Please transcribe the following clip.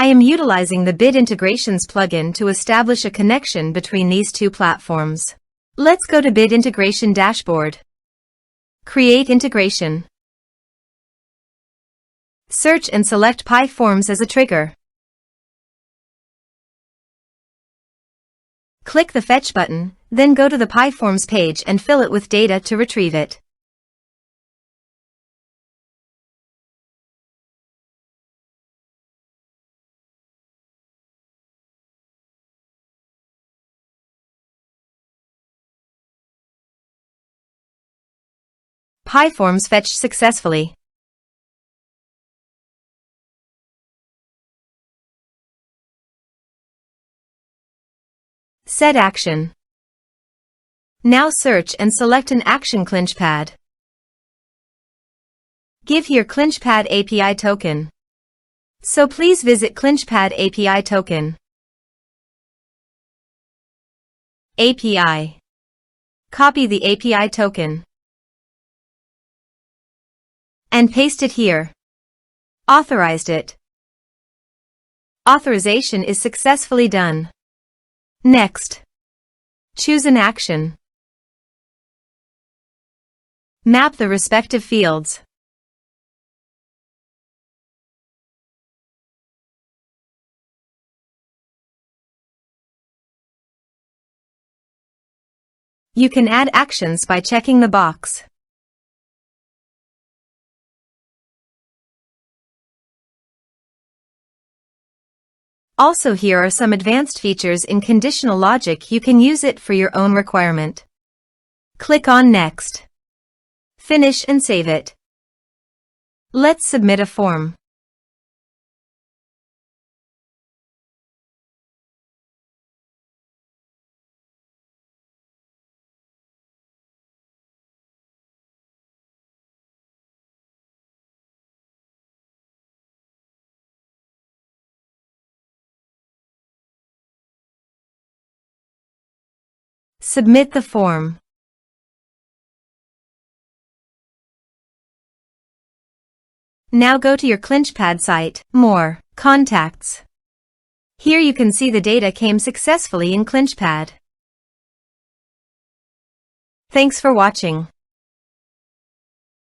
I am utilizing the Bit Integrations plugin to establish a connection between these two platforms. Let's go to Bit Integration Dashboard. Create integration. Search and select PyForms as a trigger. Click the Fetch button, then go to the PyForms page and fill it with data to retrieve it. PyForms fetched successfully. Set action. Now search and select an action ClinchPad. Give here ClinchPad API token. So please visit ClinchPad API token. API. Copy the API token and paste it here. Authorized it. Authorization is successfully done. Next, choose an action. Map the respective fields. You can add actions by checking the box. Also, here are some advanced features in conditional logic. You can use it for your own requirement. Click on Next. Finish and save it. Let's submit a form. Submit the form. Now go to your ClinchPad site, More, Contacts. Here you can see the data came successfully in ClinchPad. Thanks for watching.